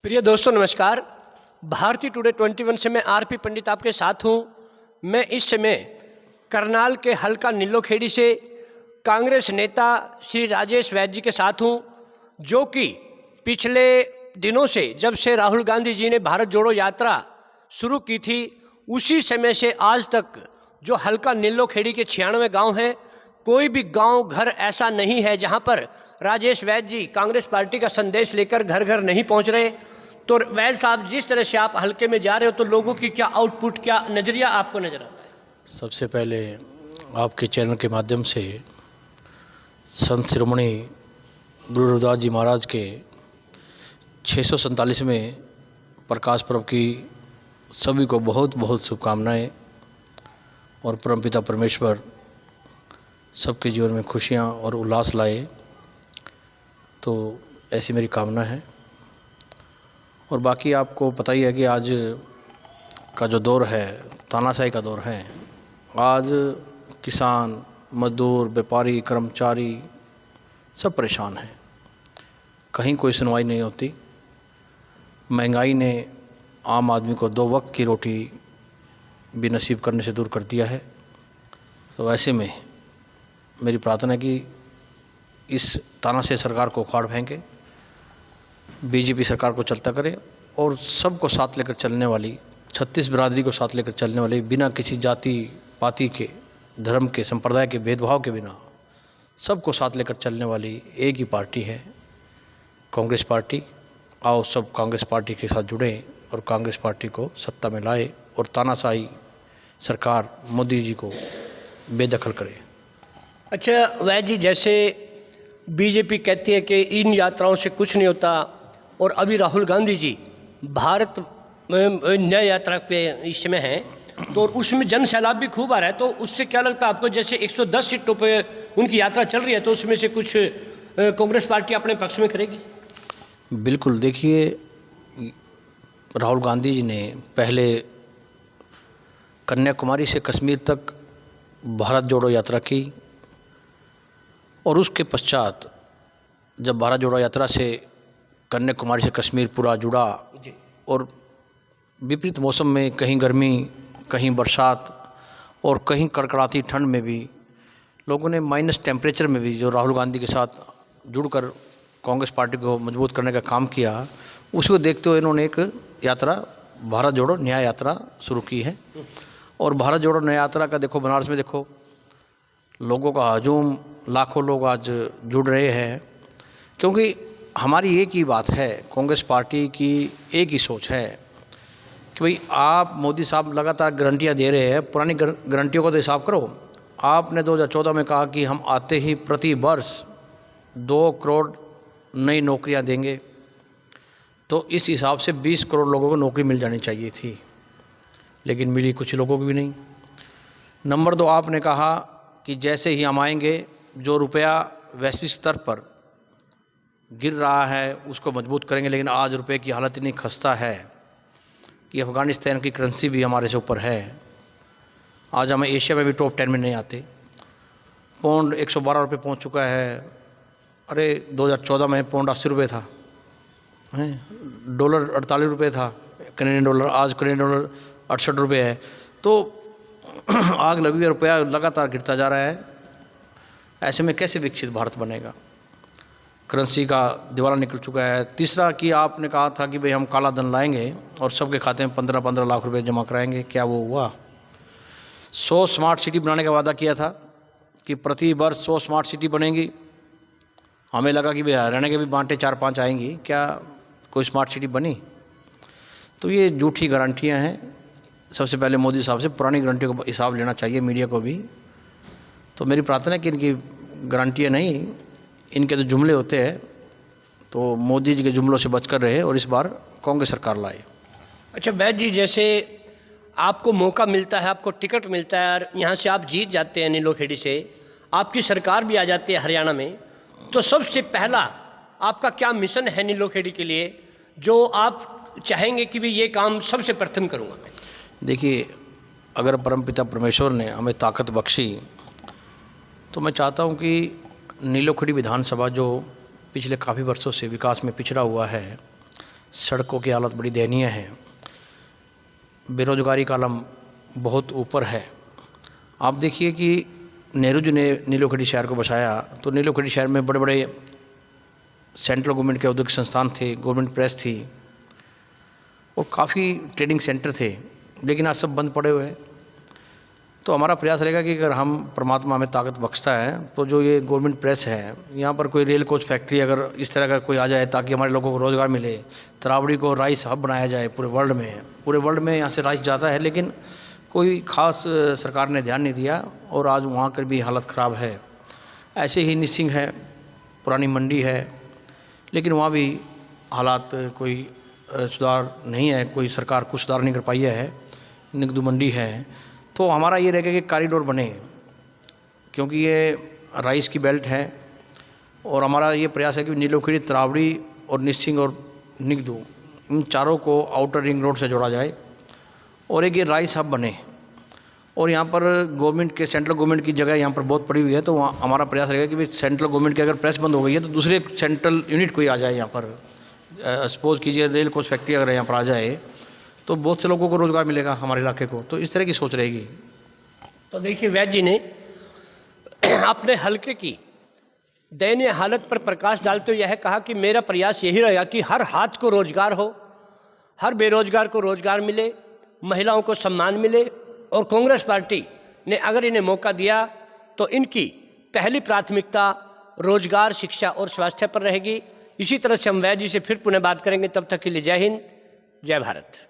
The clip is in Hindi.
प्रिय दोस्तों नमस्कार। भारतीय टुडे 21 से मैं आरपी पंडित आपके साथ हूं। मैं इस समय करनाल के हल्का नीलोखेड़ी से कांग्रेस नेता श्री राजेश वैद्य जी के साथ हूं, जो कि पिछले दिनों से जब से राहुल गांधी जी ने भारत जोड़ो यात्रा शुरू की थी उसी समय से आज तक जो हल्का नीलोखेड़ी के 96 गांव हैं, कोई भी गांव घर ऐसा नहीं है जहां पर राजेश वैद्य जी कांग्रेस पार्टी का संदेश लेकर घर घर नहीं पहुंच रहे। तो वैद्य साहब, जिस तरह से आप हल्के में जा रहे हो तो लोगों की क्या आउटपुट, क्या नज़रिया आपको नजर आता है? सबसे पहले आपके चैनल के माध्यम से संत शिरोमणि गुरु रविदास जी महाराज के 647वें प्रकाश पर्व की सभी को बहुत बहुत शुभकामनाएं और परमपिता परमेश्वर सबके जीवन में खुशियां और उल्लास लाए, तो ऐसी मेरी कामना है। और बाकी आपको पता ही है कि आज का जो दौर है तानाशाही का दौर है। आज किसान, मजदूर, व्यापारी, कर्मचारी सब परेशान हैं, कहीं कोई सुनवाई नहीं होती। महंगाई ने आम आदमी को 2 वक्त की रोटी भी नसीब करने से दूर कर दिया है। तो ऐसे में मेरी प्रार्थना है कि इस तानाशाही सरकार को उखाड़ फेंके, बीजेपी सरकार को चलता करे और सबको साथ लेकर चलने वाली, 36 बिरादरी को साथ लेकर चलने वाली, बिना किसी जाति पाति के, धर्म के, संप्रदाय के भेदभाव के बिना सबको साथ लेकर चलने वाली एक ही पार्टी है कांग्रेस पार्टी। आओ सब कांग्रेस पार्टी के साथ जुड़ें और कांग्रेस पार्टी को सत्ता में लाए और तानाशाही सरकार मोदी जी को बेदखल करे। अच्छा वैद्य जी, जैसे बीजेपी कहती है कि इन यात्राओं से कुछ नहीं होता और अभी राहुल गांधी जी भारत न्याय यात्रा पे इस समय हैं, तो उसमें जन सैलाब भी खूब आ रहा है, तो उससे क्या लगता है आपको? जैसे 110 सीटों पे उनकी यात्रा चल रही है, तो उसमें से कुछ कांग्रेस पार्टी अपने पक्ष में करेगी? बिल्कुल। देखिए, राहुल गांधी जी ने पहले कन्याकुमारी से कश्मीर तक भारत जोड़ो यात्रा की और उसके पश्चात जब भारत जोड़ो यात्रा से कन्याकुमारी से कश्मीर पूरा जुड़ा और विपरीत मौसम में कहीं गर्मी, कहीं बरसात और कहीं कड़कड़ाती ठंड में भी लोगों ने माइनस टेम्परेचर में भी जो राहुल गांधी के साथ जुड़कर कांग्रेस पार्टी को मजबूत करने का काम किया, उसको देखते हुए इन्होंने एक यात्रा भारत जोड़ो न्याय यात्रा शुरू की है। और भारत जोड़ो न्याय यात्रा का देखो, बनारस में देखो लोगों का हजूम, लाखों लोग आज जुड़ रहे हैं, क्योंकि हमारी एक ही बात है, कांग्रेस पार्टी की एक ही सोच है कि भाई आप मोदी साहब लगातार गारंटियां दे रहे हैं, पुरानी गारंटियों को तो हिसाब करो। आपने 2014 में कहा कि हम आते ही प्रति वर्ष 2 करोड़ नई नौकरियां देंगे, तो इस हिसाब से 20 करोड़ लोगों को नौकरी मिल जानी चाहिए थी, लेकिन मिली कुछ लोगों को भी नहीं। नंबर 2, आपने कहा कि जैसे ही हम आएंगे जो रुपया वैश्विक स्तर पर गिर रहा है उसको मजबूत करेंगे, लेकिन आज रुपए की हालत इतनी खस्ता है कि अफ़गानिस्तान की करेंसी भी हमारे से ऊपर है। आज हमें एशिया में भी टॉप 10 में नहीं आते। पौंड 112 रुपये पहुँच चुका है। अरे 2014 में पौंड 80 रुपये था, डॉलर 48 रुपये था कैनेडियन डॉलर, आज कैनेडियन डॉलर 68 रुपये है। तो आग लगी है, रुपया लगातार गिरता जा रहा है। ऐसे में कैसे विकसित भारत बनेगा? करेंसी का दिवाला निकल चुका है। तीसरा कि आपने कहा था कि भाई हम काला धन लाएंगे और सबके खाते में 15-15 लाख रुपए जमा कराएंगे, क्या वो हुआ? 100 स्मार्ट सिटी बनाने का वादा किया था कि प्रति वर्ष 100 स्मार्ट सिटी बनेंगी। हमें लगा कि भाई हरियाणा के भी बांटे 4-5 आएंगी, क्या कोई स्मार्ट सिटी बनी? तो ये झूठी गारंटियाँ हैं। सबसे पहले मोदी साहब से पुरानी गारंटियों का हिसाब लेना चाहिए, मीडिया को भी। तो मेरी प्रार्थना है कि इनकी गारंटियाँ नहीं, इनके तो जुमले होते हैं, तो मोदी जी के जुमलों से बचकर रहे और इस बार कांग्रेस सरकार लाए। अच्छा वैद्य जी, जैसे आपको मौका मिलता है, आपको टिकट मिलता है और यहाँ से आप जीत जाते हैं नीलोखेड़ी से, आपकी सरकार भी आ जाती है हरियाणा में, तो सबसे पहला आपका क्या मिशन है नीलोखेड़ी के लिए जो आप चाहेंगे कि भी ये काम सबसे प्रथम करूँगा मैं? देखिए, अगर परमपिता परमेश्वर ने हमें ताकत बख्शी तो मैं चाहता हूँ कि नीलोखेड़ी विधानसभा जो पिछले काफ़ी वर्षों से विकास में पिछड़ा हुआ है, सड़कों की हालत बड़ी दयनीय है, बेरोजगारी का आलम बहुत ऊपर है। आप देखिए कि नेहरू जी ने नीलोखेड़ी शहर को बसाया तो नीलोखेड़ी शहर में बड़े बड़े सेंट्रल गवर्नमेंट के औद्योगिक संस्थान थे, गवर्नमेंट प्रेस थी और काफ़ी ट्रेडिंग सेंटर थे, लेकिन आज सब बंद पड़े हुए हैं। तो हमारा प्रयास रहेगा कि अगर हम परमात्मा हमें ताकत बख्शता है तो जो ये गवर्नमेंट प्रेस है, यहाँ पर कोई रेल कोच फैक्ट्री अगर इस तरह का कोई आ जाए ताकि हमारे लोगों को रोज़गार मिले, तरावड़ी को राइस हब बनाया जाए पूरे वर्ल्ड में यहाँ से राइस जाता है, लेकिन कोई ख़ास सरकार ने ध्यान नहीं दिया और आज वहाँ की भी हालत ख़राब है। ऐसे ही निसिंग है, पुरानी मंडी है, लेकिन वहाँ भी हालात कोई सुधार नहीं है, कोई सरकार कुछ सुधार नहीं कर पाई है। निगदू मंडी है, तो हमारा ये रहेगा कि कॉरिडोर बने, क्योंकि ये राइस की बेल्ट है और हमारा ये प्रयास है कि नीलोखेड़ी, तरावड़ी और निसिंग और निगदू इन चारों को आउटर रिंग रोड से जोड़ा जाए और एक ये राइस हब बने। और यहाँ पर गवर्नमेंट के, सेंट्रल गवर्नमेंट की जगह यहाँ पर बहुत पड़ी हुई है, तो वहाँ हमारा प्रयास रहेगा कि भाई सेंट्रल गवर्नमेंट की अगर प्रेस बंद हो गई है तो दूसरे सेंट्रल यूनिट कोई आ जाए यहाँ पर। सपोज कीजिए रेल कोच फैक्ट्री अगर यहाँ पर आ जाए तो बहुत से लोगों को रोज़गार मिलेगा हमारे इलाके को, तो इस तरह की सोच रहेगी। तो देखिए वैद्य जी ने अपने हल्के की दयनीय हालत पर प्रकाश डालते हुए यह कहा कि मेरा प्रयास यही रहेगा कि हर हाथ को रोजगार हो, हर बेरोजगार को रोजगार मिले, महिलाओं को सम्मान मिले और कांग्रेस पार्टी ने अगर इन्हें मौका दिया तो इनकी पहली प्राथमिकता रोजगार, शिक्षा और स्वास्थ्य पर रहेगी। इसी तरह से हम वैद्य जी से फिर पुनः बात करेंगे। तब तक के लिए जय हिंद, जय भारत।